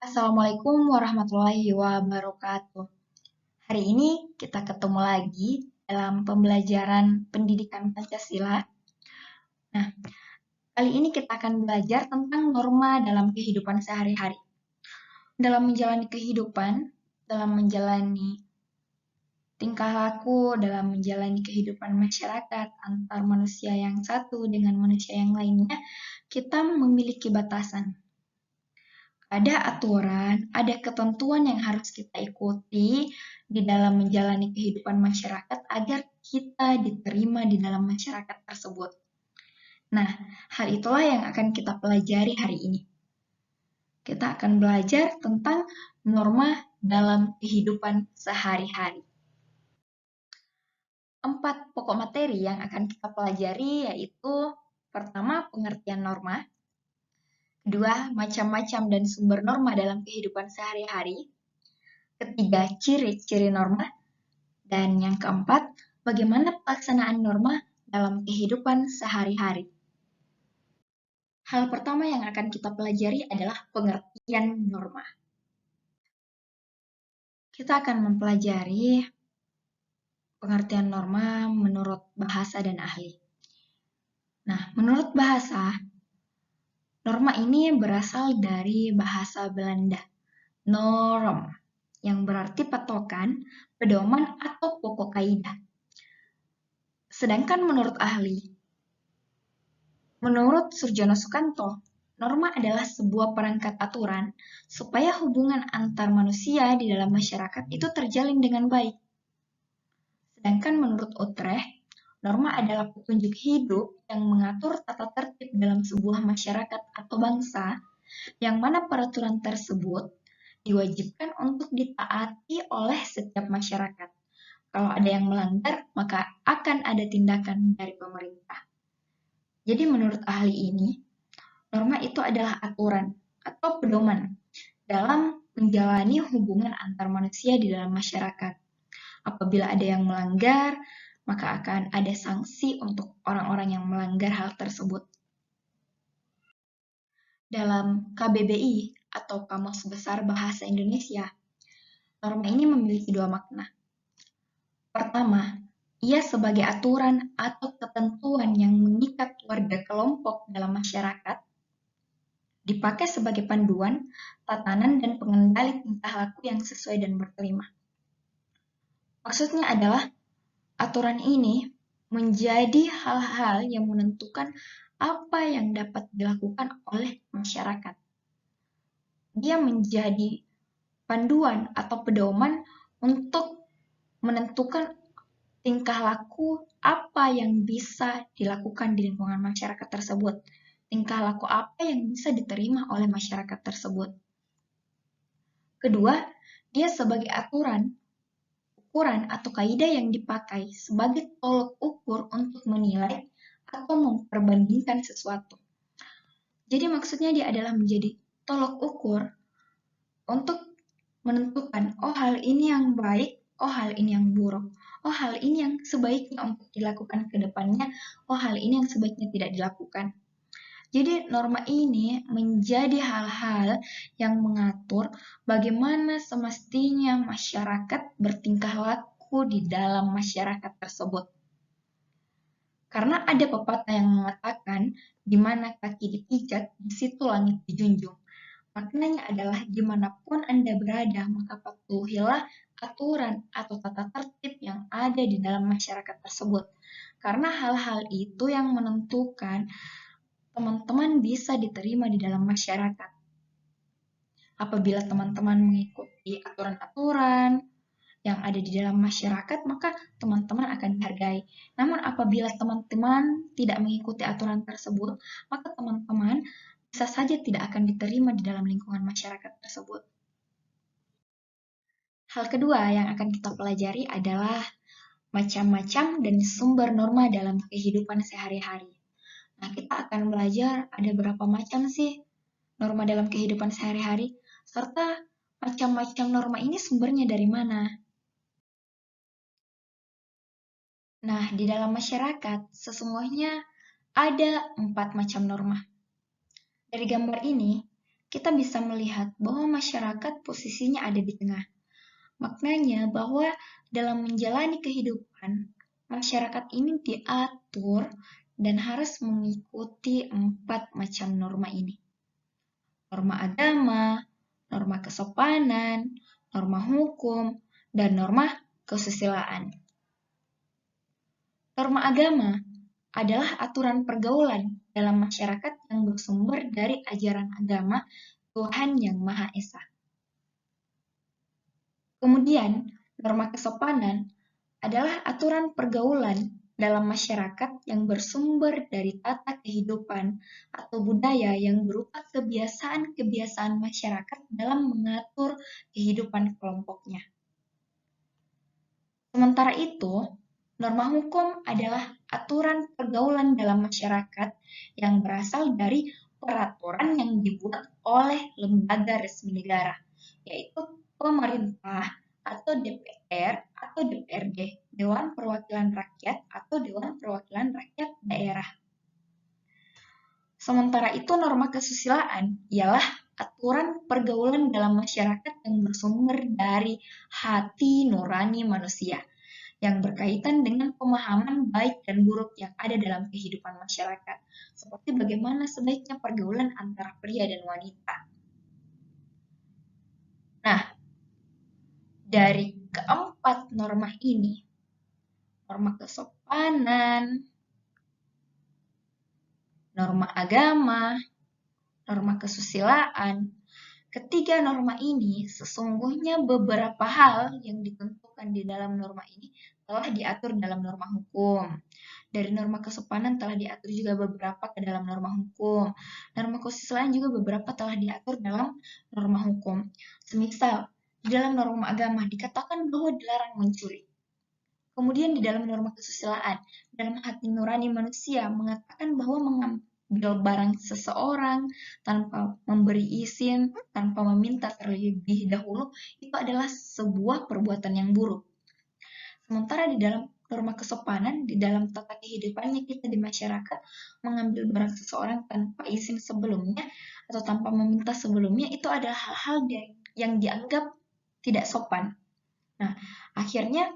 Assalamualaikum warahmatullahi wabarakatuh. Hari ini kita ketemu lagi dalam pembelajaran pendidikan Pancasila. Nah, kali ini kita akan belajar tentang norma dalam kehidupan sehari-hari. Dalam menjalani kehidupan, dalam menjalani tingkah laku, dalam menjalani kehidupan masyarakat antar manusia yang satu dengan manusia yang lainnya, kita memiliki batasan. Ada aturan, ada ketentuan yang harus kita ikuti di dalam menjalani kehidupan masyarakat agar kita diterima di dalam masyarakat tersebut. Nah, hal itulah yang akan kita pelajari hari ini. Kita akan belajar tentang norma dalam kehidupan sehari-hari. 4 pokok materi yang akan kita pelajari yaitu pertama, pengertian norma, kedua, macam-macam dan sumber norma dalam kehidupan sehari-hari, ketiga, ciri-ciri norma, dan yang keempat, bagaimana pelaksanaan norma dalam kehidupan sehari-hari. Hal pertama yang akan kita pelajari adalah pengertian norma. Kita akan mempelajari pengertian norma menurut bahasa dan ahli. Nah, menurut bahasa, norma ini berasal dari bahasa Belanda, norm, yang berarti patokan, pedoman, atau pokok kaidah. Sedangkan menurut ahli, menurut Surjono Sukanto, norma adalah sebuah perangkat aturan supaya hubungan antar manusia di dalam masyarakat itu terjalin dengan baik. Sedangkan menurut Utrecht, norma adalah petunjuk hidup yang mengatur tata tertib dalam sebuah masyarakat atau bangsa, yang mana peraturan tersebut diwajibkan untuk ditaati oleh setiap masyarakat. Kalau ada yang melanggar, maka akan ada tindakan dari pemerintah. Jadi menurut ahli ini, norma itu adalah aturan atau pedoman dalam menjalani hubungan antar manusia di dalam masyarakat. Apabila ada yang melanggar, maka akan ada sanksi untuk orang-orang yang melanggar hal tersebut. Dalam KBBI atau Kamus Besar Bahasa Indonesia, norma ini memiliki dua makna. Pertama, ia sebagai aturan atau ketentuan yang mengikat warga kelompok dalam masyarakat, dipakai sebagai panduan, tatanan, dan pengendali tingkah laku yang sesuai dan berterima. Maksudnya adalah, aturan ini menjadi hal-hal yang menentukan apa yang dapat dilakukan oleh masyarakat. Dia menjadi panduan atau pedoman untuk menentukan tingkah laku apa yang bisa dilakukan di lingkungan masyarakat tersebut. Tingkah laku apa yang bisa diterima oleh masyarakat tersebut. Kedua, dia sebagai aturan, ukuran atau kaidah yang dipakai sebagai tolok ukur untuk menilai atau memperbandingkan sesuatu. Jadi maksudnya dia adalah menjadi tolok ukur untuk menentukan, oh hal ini yang baik, oh hal ini yang buruk, oh hal ini yang sebaiknya untuk dilakukan ke depannya, oh hal ini yang sebaiknya tidak dilakukan. Jadi norma ini menjadi hal-hal yang mengatur bagaimana semestinya masyarakat bertingkah laku di dalam masyarakat tersebut. Karena ada pepatah yang mengatakan, di mana kaki dipijat, di situ langit dijunjung. Maknanya adalah dimanapun Anda berada, maka patuhilah aturan atau tata tertib yang ada di dalam masyarakat tersebut. Karena hal-hal itu yang menentukan teman-teman bisa diterima di dalam masyarakat. Apabila teman-teman mengikuti aturan-aturan yang ada di dalam masyarakat, maka teman-teman akan dihargai. Namun apabila teman-teman tidak mengikuti aturan tersebut, maka teman-teman bisa saja tidak akan diterima di dalam lingkungan masyarakat tersebut. Hal kedua yang akan kita pelajari adalah macam-macam dan sumber norma dalam kehidupan sehari-hari. Nah, kita akan belajar ada berapa macam sih norma dalam kehidupan sehari-hari, serta macam-macam norma ini sumbernya dari mana. Nah, di dalam masyarakat, sesungguhnya ada 4 macam norma. Dari gambar ini, kita bisa melihat bahwa masyarakat posisinya ada di tengah. Maknanya bahwa dalam menjalani kehidupan, masyarakat ini diatur dan harus mengikuti 4 macam norma ini. Norma agama, norma kesopanan, norma hukum, dan norma kesusilaan. Norma agama adalah aturan pergaulan dalam masyarakat yang bersumber dari ajaran agama Tuhan Yang Maha Esa. Kemudian, norma kesopanan adalah aturan pergaulan dalam masyarakat yang bersumber dari tata kehidupan atau budaya yang berupa kebiasaan-kebiasaan masyarakat dalam mengatur kehidupan kelompoknya. Sementara itu, norma hukum adalah aturan pergaulan dalam masyarakat yang berasal dari peraturan yang dibuat oleh lembaga resmi negara, yaitu pemerintah atau DPR atau DPRD, Dewan Perwakilan Rakyat atau Dewan Perwakilan Rakyat Daerah. Sementara itu, norma kesusilaan ialah aturan pergaulan dalam masyarakat yang bersumber dari hati nurani manusia, yang berkaitan dengan pemahaman baik dan buruk yang ada dalam kehidupan masyarakat, seperti bagaimana sebaiknya pergaulan antara pria dan wanita. Nah, dari keempat norma ini, norma kesopanan, norma agama, norma kesusilaan, ketiga norma ini sesungguhnya beberapa hal yang ditentukan di dalam norma ini telah diatur dalam norma hukum. Dari norma kesopanan telah diatur juga beberapa ke dalam norma hukum. Norma kesusilaan juga beberapa telah diatur dalam norma hukum. Semisal, di dalam norma agama dikatakan bahwa dilarang mencuri. Kemudian di dalam norma kesusilaan, dalam hati nurani manusia mengatakan bahwa mengambil barang seseorang tanpa memberi izin, tanpa meminta terlebih dahulu, itu adalah sebuah perbuatan yang buruk. Sementara di dalam norma kesopanan, di dalam tata kehidupannya kita di masyarakat, mengambil barang seseorang tanpa izin sebelumnya atau tanpa meminta sebelumnya, itu adalah hal-hal yang dianggap tidak sopan. Nah, akhirnya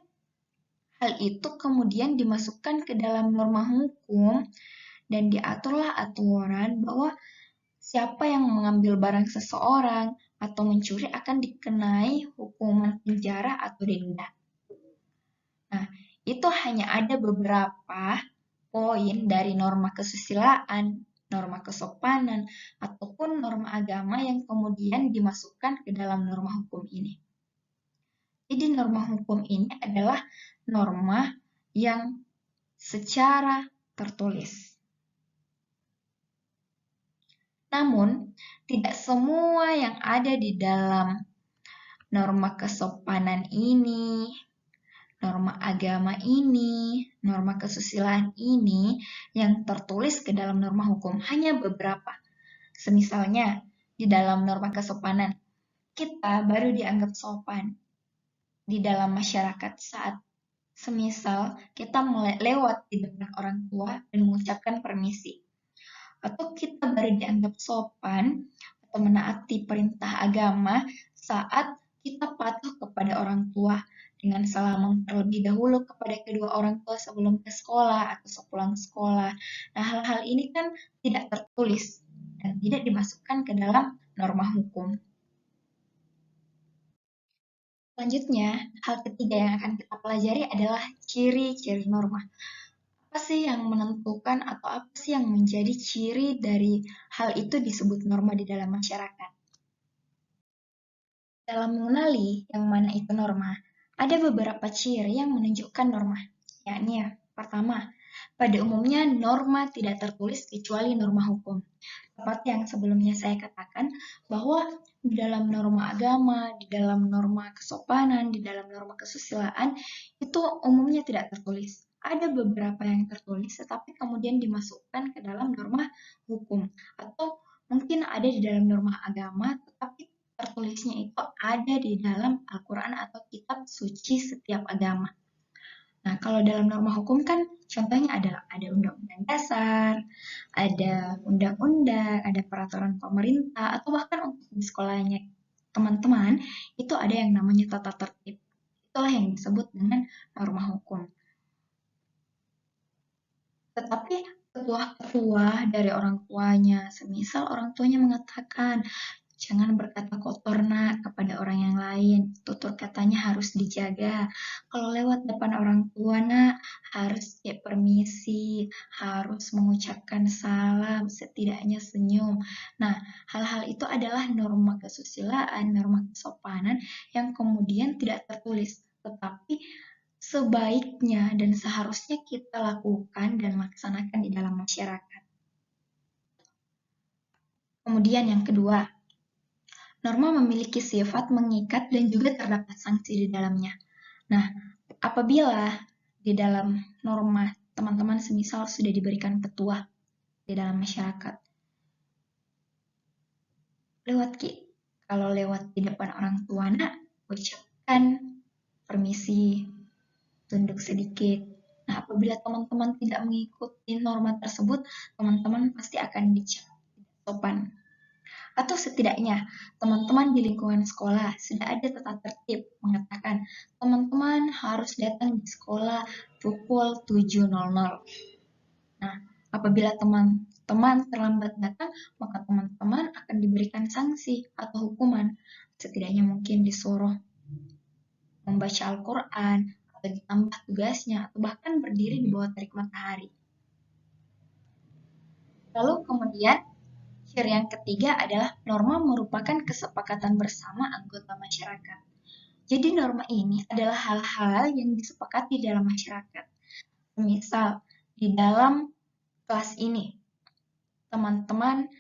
hal itu kemudian dimasukkan ke dalam norma hukum dan diaturlah aturan bahwa siapa yang mengambil barang seseorang atau mencuri akan dikenai hukuman penjara atau denda. Nah, itu hanya ada beberapa poin dari norma kesusilaan, norma kesopanan, ataupun norma agama yang kemudian dimasukkan ke dalam norma hukum ini. Jadi norma hukum ini adalah norma yang secara tertulis. Namun, tidak semua yang ada di dalam norma kesopanan ini, norma agama ini, norma kesusilaan ini yang tertulis ke dalam norma hukum, hanya beberapa. Semisalnya, di dalam norma kesopanan, kita baru dianggap sopan di dalam masyarakat saat semisal kita lewat di depan orang tua dan mengucapkan permisi. Atau kita baru dianggap sopan atau menaati perintah agama saat kita patuh kepada orang tua dengan salam terlebih dahulu kepada kedua orang tua sebelum ke sekolah atau sepulang sekolah. Nah, hal-hal ini kan tidak tertulis dan tidak dimasukkan ke dalam norma hukum. Selanjutnya, hal ketiga yang akan kita pelajari adalah ciri-ciri norma. Apa sih yang menentukan atau apa sih yang menjadi ciri dari hal itu disebut norma di dalam masyarakat? Dalam mengenali yang mana itu norma, ada beberapa ciri yang menunjukkan norma, yakni pertama, pada umumnya norma tidak tertulis kecuali norma hukum. Seperti yang sebelumnya saya katakan, bahwa di dalam norma agama, di dalam norma kesopanan, di dalam norma kesusilaan, itu umumnya tidak tertulis. Ada beberapa yang tertulis, tetapi kemudian dimasukkan ke dalam norma hukum. Atau mungkin ada di dalam norma agama, tetapi tertulisnya itu ada di dalam Al-Quran atau kitab suci setiap agama. Nah, kalau dalam norma hukum kan contohnya adalah ada undang-undang dasar, ada undang-undang, ada peraturan pemerintah, atau bahkan untuk di sekolahnya teman-teman, itu ada yang namanya tata tertib. Itulah yang disebut dengan norma hukum. Tetapi ketua-ketua dari orang tuanya, semisal orang tuanya mengatakan, jangan berkata kotor nak kepada orang yang lain, tutur katanya harus dijaga. Kalau lewat depan orang tua nak, harus kayak permisi, harus mengucapkan salam, setidaknya senyum. Nah, hal-hal itu adalah norma kesusilaan, norma kesopanan yang kemudian tidak tertulis, tetapi sebaiknya dan seharusnya kita lakukan dan laksanakan di dalam masyarakat. Kemudian yang kedua, norma memiliki sifat mengikat dan juga terdapat sanksi di dalamnya. Nah, apabila di dalam norma teman-teman semisal sudah diberikan ketua di dalam masyarakat, kalau lewat di depan orang tua nak, ucapkan permisi, tunduk sedikit. Nah, apabila teman-teman tidak mengikuti norma tersebut, teman-teman pasti akan dicap sopan. Atau setidaknya, teman-teman di lingkungan sekolah sudah ada tata tertib mengatakan, teman-teman harus datang di sekolah pukul 7.00. Nah, apabila teman-teman terlambat datang, maka teman-teman akan diberikan sanksi atau hukuman. Setidaknya mungkin disuruh membaca Al-Quran, atau ditambah tugasnya, atau bahkan berdiri di bawah terik matahari. Lalu kemudian, ciri yang ketiga adalah norma merupakan kesepakatan bersama anggota masyarakat. Jadi norma ini adalah hal-hal yang disepakati dalam masyarakat. Misal, di dalam kelas ini, teman-teman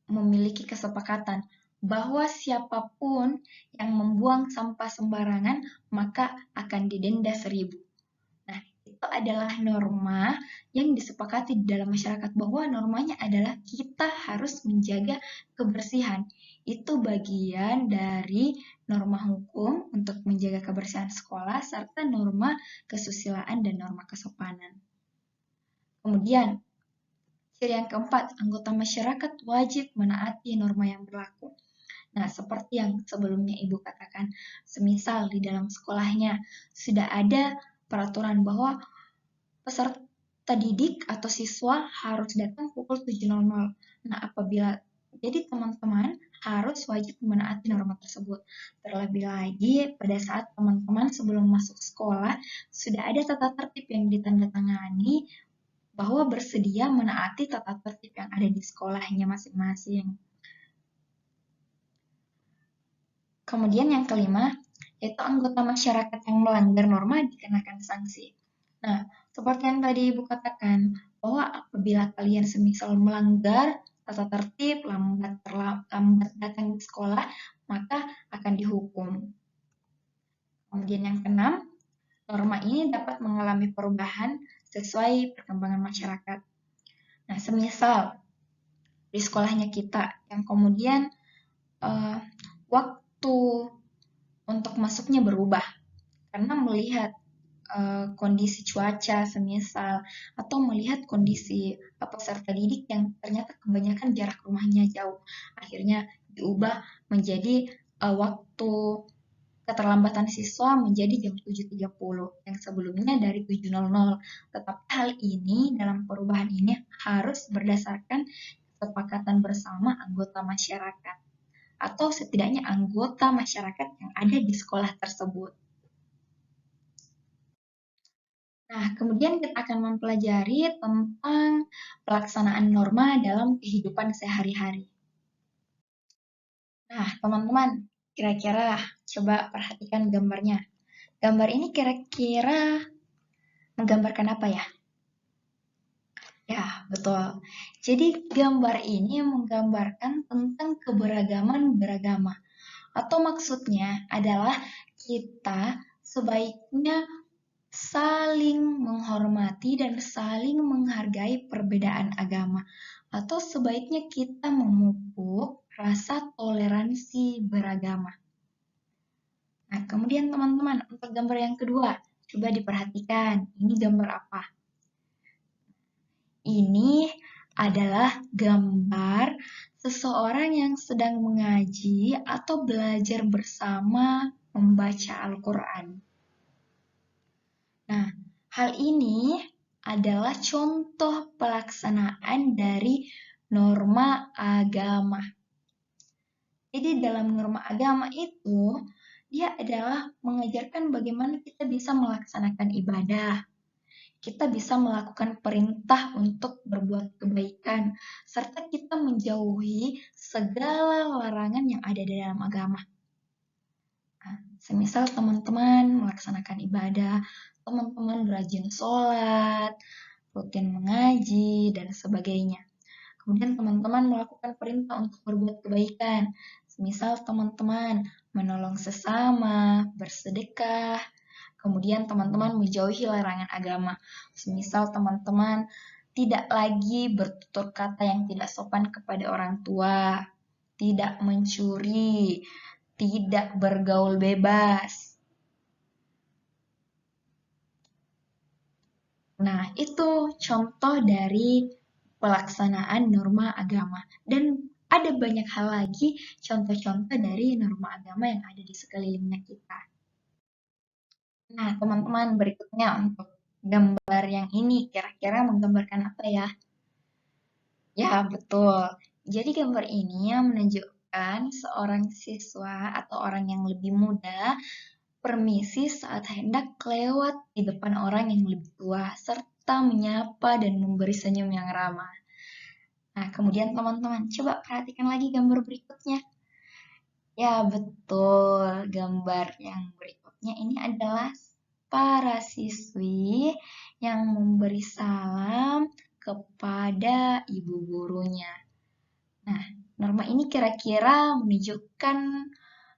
memiliki kesepakatan bahwa siapapun yang membuang sampah sembarangan maka akan didenda 1.000. Nah, itu adalah norma yang disepakati di dalam masyarakat bahwa normanya adalah kita harus menjaga kebersihan. Itu bagian dari norma hukum untuk menjaga kebersihan sekolah serta norma kesusilaan dan norma kesopanan. Kemudian, ciri yang keempat, anggota masyarakat wajib menaati norma yang berlaku. Nah, seperti yang sebelumnya Ibu katakan, semisal di dalam sekolahnya sudah ada peraturan bahwa peserta didik atau siswa harus datang pukul 7.00. Nah, jadi teman-teman harus wajib menaati norma tersebut. Terlebih lagi pada saat teman-teman sebelum masuk sekolah sudah ada tata tertib yang ditandatangani bahwa bersedia menaati tata tertib yang ada di sekolahnya masing-masing. Kemudian yang kelima, yaitu anggota masyarakat yang melanggar norma dikenakan sanksi. Nah, seperti yang tadi Ibu katakan, bahwa apabila kalian semisal melanggar tata tertib, lambat datang di sekolah, maka akan dihukum. Kemudian yang keenam, norma ini dapat mengalami perubahan sesuai perkembangan masyarakat. Nah, semisal di sekolahnya kita yang kemudian waktu untuk masuknya berubah karena melihat kondisi cuaca semisal atau melihat kondisi peserta didik yang ternyata kebanyakan jarak rumahnya jauh, akhirnya diubah menjadi waktu keterlambatan siswa menjadi jam 7.30 yang sebelumnya dari 7.00. Tetapi hal ini dalam perubahan ini harus berdasarkan kesepakatan bersama anggota masyarakat atau setidaknya anggota masyarakat yang ada di sekolah tersebut. Nah, kemudian kita akan mempelajari tentang pelaksanaan norma dalam kehidupan sehari-hari. Nah, teman-teman, kira-kira coba perhatikan gambarnya. Gambar ini kira-kira menggambarkan apa ya? Ya, betul. Jadi gambar ini menggambarkan tentang keberagaman beragama. Atau maksudnya adalah kita sebaiknya saling menghormati dan saling menghargai perbedaan agama. Atau sebaiknya kita memupuk rasa toleransi beragama. Nah, kemudian teman-teman, untuk gambar yang kedua, coba diperhatikan, ini gambar apa? Ini adalah gambar seseorang yang sedang mengaji atau belajar bersama membaca Al-Quran. Nah, hal ini adalah contoh pelaksanaan dari norma agama. Jadi dalam norma agama itu, dia adalah mengajarkan bagaimana kita bisa melaksanakan ibadah. Kita bisa melakukan perintah untuk berbuat kebaikan, serta kita menjauhi segala larangan yang ada di dalam agama. Nah, semisal teman-teman melaksanakan ibadah, teman-teman rajin sholat, rutin mengaji, dan sebagainya. Kemudian teman-teman melakukan perintah untuk berbuat kebaikan, semisal teman-teman menolong sesama, bersedekah, kemudian teman-teman menjauhi larangan agama, semisal teman-teman tidak lagi bertutur kata yang tidak sopan kepada orang tua, tidak mencuri, tidak bergaul bebas. Nah, itu contoh dari pelaksanaan norma agama. Dan ada banyak hal lagi contoh-contoh dari norma agama yang ada di sekelilingnya kita. Nah, teman-teman, berikutnya untuk gambar yang ini kira-kira menggambarkan apa ya? Ya, betul. Jadi gambar ini yang menunjukkan seorang siswa atau orang yang lebih muda permisi saat hendak lewat di depan orang yang lebih tua, serta menyapa dan memberi senyum yang ramah. Nah, kemudian teman-teman, coba perhatikan lagi gambar berikutnya. Ya, betul. Gambar yang berikutnya ini adalah para siswi yang memberi salam kepada ibu gurunya. Nah, norma ini kira-kira menunjukkan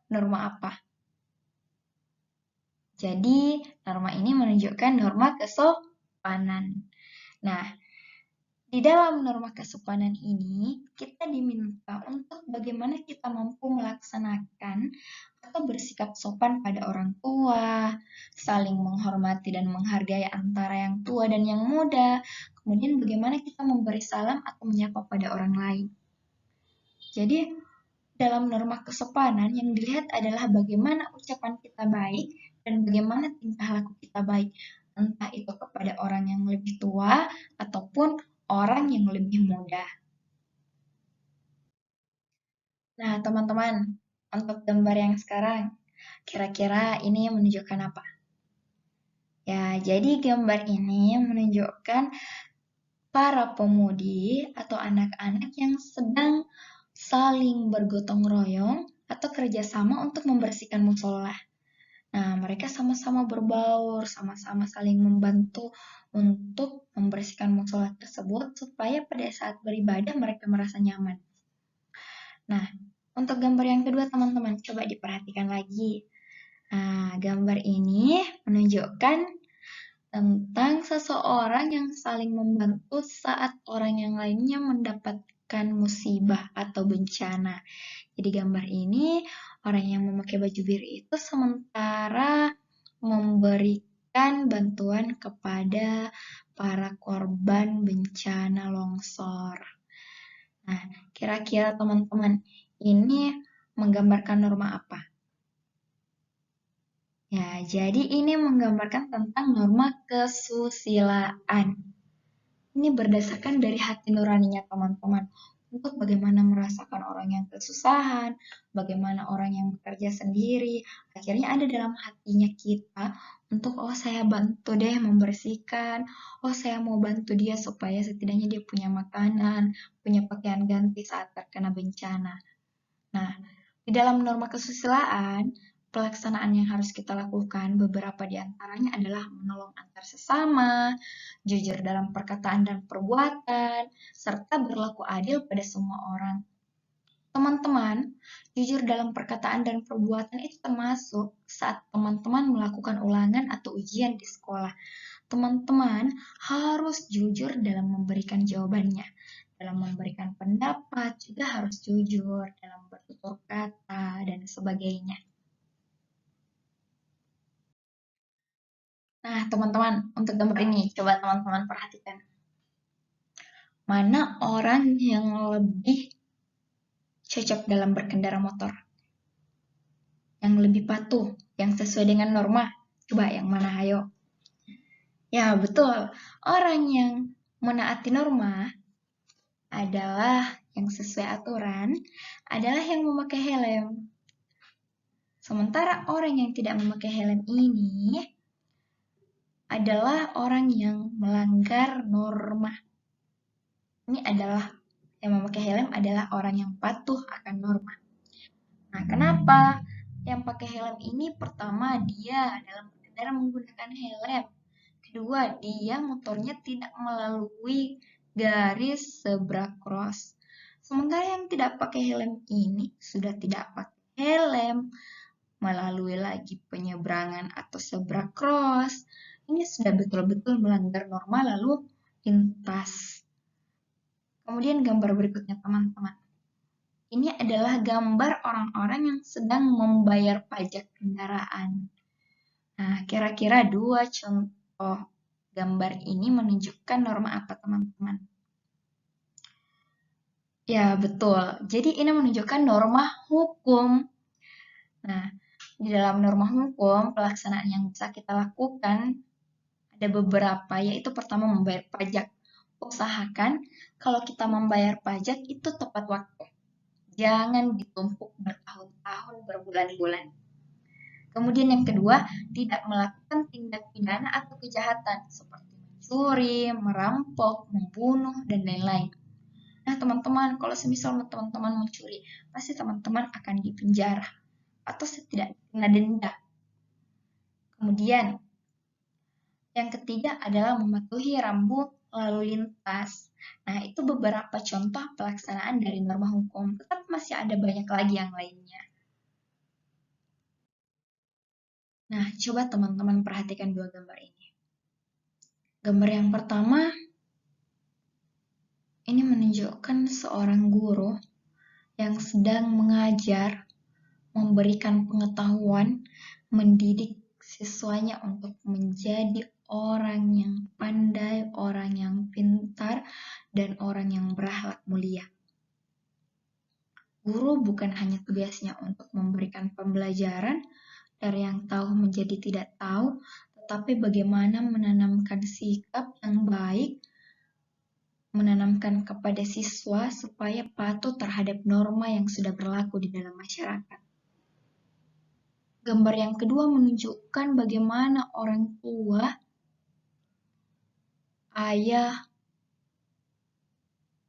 norma apa? Jadi, norma ini menunjukkan norma kesopanan. Nah, di dalam norma kesopanan ini, kita diminta untuk bagaimana kita mampu melaksanakan atau bersikap sopan pada orang tua, saling menghormati dan menghargai antara yang tua dan yang muda, kemudian bagaimana kita memberi salam atau menyapa pada orang lain. Jadi, dalam norma kesopanan yang dilihat adalah bagaimana ucapan kita baik dan bagaimana tingkah laku kita baik, entah itu kepada orang yang lebih tua ataupun orang yang lebih muda. Nah, teman-teman, untuk gambar yang sekarang, kira-kira ini menunjukkan apa? Ya, jadi gambar ini menunjukkan para pemudi atau anak-anak yang sedang saling bergotong royong atau kerjasama untuk membersihkan musola. Nah, mereka sama-sama berbaur, sama-sama saling membantu untuk membersihkan musola tersebut supaya pada saat beribadah mereka merasa nyaman. Nah, untuk gambar yang kedua teman-teman, coba diperhatikan lagi. Nah, gambar ini menunjukkan tentang seseorang yang saling membantu saat orang yang lainnya mendapatkan musibah atau bencana. Jadi gambar ini orang yang memakai baju biru itu sementara memberikan bantuan kepada para korban bencana longsor. Nah, kira-kira teman-teman ini menggambarkan norma apa? Ya, jadi ini menggambarkan tentang norma kesusilaan. Ini berdasarkan dari hati nuraninya teman-teman. Untuk bagaimana merasakan orang yang kesusahan, bagaimana orang yang bekerja sendiri, akhirnya ada dalam hatinya kita untuk, oh saya bantu deh membersihkan, oh saya mau bantu dia supaya setidaknya dia punya makanan, punya pakaian ganti saat terkena bencana. Nah, di dalam norma kesusilaan, pelaksanaan yang harus kita lakukan beberapa di antaranya adalah menolong antar sesama, jujur dalam perkataan dan perbuatan, serta berlaku adil pada semua orang. Teman-teman, jujur dalam perkataan dan perbuatan itu termasuk saat teman-teman melakukan ulangan atau ujian di sekolah. Teman-teman harus jujur dalam memberikan jawabannya. Dalam memberikan pendapat juga harus jujur dalam bertutur kata dan sebagainya. Nah, teman-teman, untuk gambar ini, coba teman-teman perhatikan. Mana orang yang lebih cocok dalam berkendara motor? Yang lebih patuh, yang sesuai dengan norma? Coba yang mana, ayo? Ya, betul. Orang yang menaati norma adalah yang sesuai aturan, adalah yang memakai helm. Sementara orang yang tidak memakai helm ini adalah orang yang melanggar norma. Ini adalah yang memakai helm adalah orang yang patuh akan norma. Nah, kenapa yang pakai helm ini? Pertama, dia dalam berkendara menggunakan helm. Kedua, dia motornya tidak melalui garis zebra cross. Sementara yang tidak pakai helm ini sudah tidak pakai helm, melalui lagi penyeberangan atau zebra cross. Ini sudah betul-betul melanggar norma lalu lintas. Kemudian gambar berikutnya, teman-teman. Ini adalah gambar orang-orang yang sedang membayar pajak kendaraan. Nah, kira-kira dua contoh gambar ini menunjukkan norma apa, teman-teman? Ya, betul. Jadi ini menunjukkan norma hukum. Nah, di dalam norma hukum, pelaksanaan yang bisa kita lakukan ada beberapa, yaitu pertama membayar pajak. Usahakan kalau kita membayar pajak itu tepat waktu. Jangan ditumpuk bertahun-tahun, berbulan-bulan. Kemudian yang kedua, tidak melakukan tindak pidana atau kejahatan seperti mencuri, merampok, membunuh, dan lain-lain. Nah, teman-teman, kalau semisal teman-teman mencuri, pasti teman-teman akan dipenjara atau setidaknya kena denda. Kemudian, yang ketiga adalah mematuhi rambu lalu lintas. Nah, itu beberapa contoh pelaksanaan dari norma hukum, tetapi masih ada banyak lagi yang lainnya. Nah, coba teman-teman perhatikan dua gambar ini. Gambar yang pertama, ini menunjukkan seorang guru yang sedang mengajar, memberikan pengetahuan, mendidik siswanya untuk menjadi orang yang pandai, orang yang pintar, dan orang yang berakhlak mulia. Guru bukan hanya tugasnya untuk memberikan pembelajaran dari yang tahu menjadi tidak tahu, tetapi bagaimana menanamkan sikap yang baik, menanamkan kepada siswa supaya patuh terhadap norma yang sudah berlaku di dalam masyarakat. Gambar yang kedua menunjukkan bagaimana orang tua, ayah,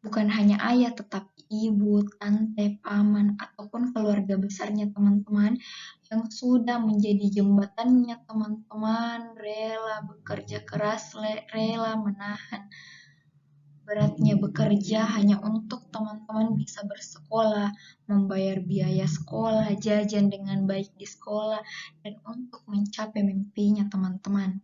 bukan hanya ayah tetapi ibu, tante, paman, ataupun keluarga besarnya teman-teman yang sudah menjadi jembatannya teman-teman, rela bekerja keras, rela menahan beratnya bekerja hanya untuk teman-teman bisa bersekolah, membayar biaya sekolah, jajan dengan baik di sekolah, dan untuk mencapai mimpinya teman-teman.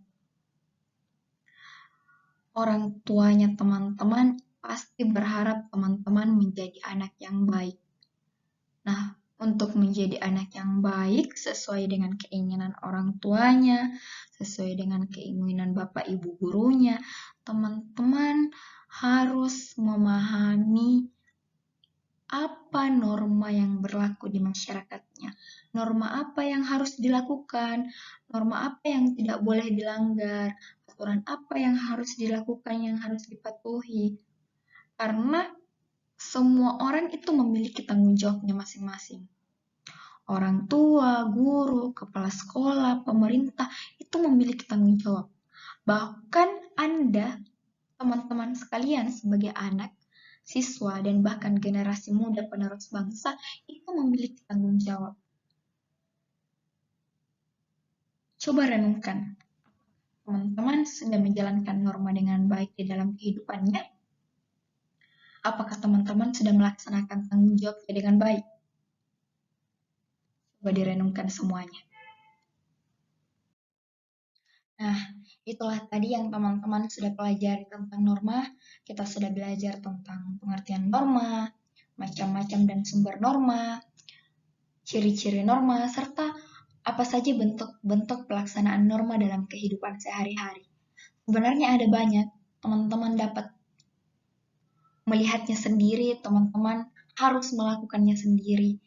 Orang tuanya teman-teman pasti berharap teman-teman menjadi anak yang baik. Nah, untuk menjadi anak yang baik sesuai dengan keinginan orang tuanya, sesuai dengan keinginan bapak ibu gurunya, teman-teman harus memahami apa norma yang berlaku di masyarakatnya, norma apa yang harus dilakukan, norma apa yang tidak boleh dilanggar, aturan apa yang harus dilakukan, yang harus dipatuhi. Karena semua orang itu memiliki tanggung jawabnya masing-masing. Orang tua, guru, kepala sekolah, pemerintah itu memiliki tanggung jawab. Bahkan Anda, teman-teman sekalian sebagai anak, siswa, dan bahkan generasi muda penerus bangsa itu memiliki tanggung jawab. Coba renungkan, teman-teman sudah menjalankan norma dengan baik di dalam kehidupannya? Apakah teman-teman sudah melaksanakan tanggung jawabnya dengan baik? Coba direnungkan semuanya. Nah, itulah tadi yang teman-teman sudah pelajari tentang norma. Kita sudah belajar tentang pengertian norma, macam-macam dan sumber norma, ciri-ciri norma, serta Apa saja bentuk-bentuk pelaksanaan norma dalam kehidupan sehari-hari? Sebenarnya ada banyak, teman-teman dapat melihatnya sendiri, teman-teman harus melakukannya sendiri.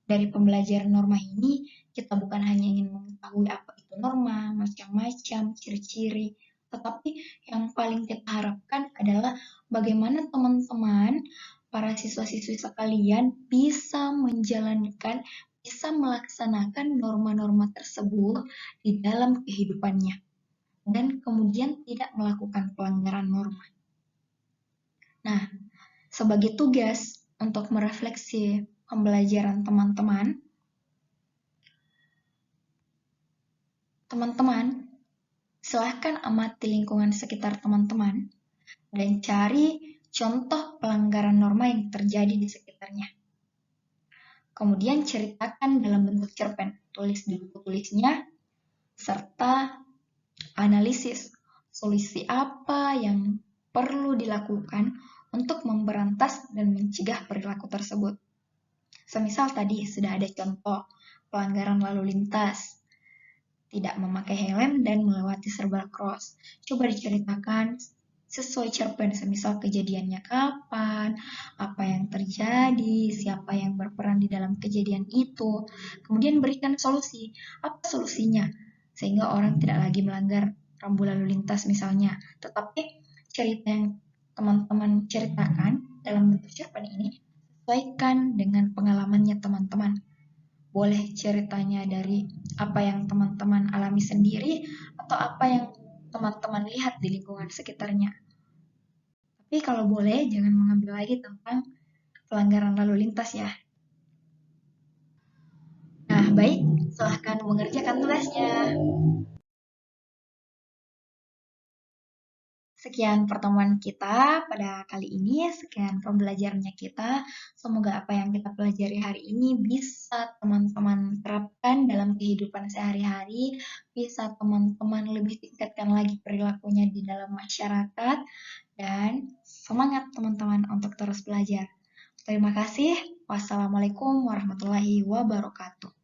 Dari pembelajaran norma ini, kita bukan hanya ingin mengetahui apa itu norma, macam-macam, ciri-ciri, tetapi yang paling kita harapkan adalah bagaimana teman-teman, para siswa-siswi sekalian bisa menjalankan, bisa melaksanakan norma-norma tersebut di dalam kehidupannya, dan kemudian tidak melakukan pelanggaran norma. Nah, sebagai tugas untuk merefleksi pembelajaran teman-teman, silahkan amati lingkungan sekitar teman-teman dan cari contoh pelanggaran norma yang terjadi di sekitarnya. Kemudian ceritakan dalam bentuk cerpen, tulis di buku tulisnya, serta analisis solusi apa yang perlu dilakukan untuk memberantas dan mencegah perilaku tersebut. Semisal tadi sudah ada contoh pelanggaran lalu lintas, tidak memakai helm dan melewati zebra cross. Coba diceritakan sesuai cerpen, semisal kejadiannya kapan, apa yang terjadi, siapa yang berperan di dalam kejadian itu. Kemudian berikan solusi. Apa solusinya? Sehingga orang tidak lagi melanggar rambu lalu lintas misalnya. Tetapi cerita yang teman-teman ceritakan dalam bentuk cerpen ini sesuaikan dengan pengalamannya teman-teman. Boleh ceritanya dari apa yang teman-teman alami sendiri atau apa yang teman-teman lihat di lingkungan sekitarnya. Tapi kalau boleh jangan mengambil lagi tentang pelanggaran lalu lintas ya. Nah, baik, silahkan mengerjakan tugasnya. Sekian pertemuan kita pada kali ini, sekian pembelajarannya kita. Semoga apa yang kita pelajari hari ini bisa teman-teman terapkan dalam kehidupan sehari-hari, bisa teman-teman lebih tingkatkan lagi perilakunya di dalam masyarakat, dan semangat teman-teman untuk terus belajar. Terima kasih. Wassalamualaikum warahmatullahi wabarakatuh.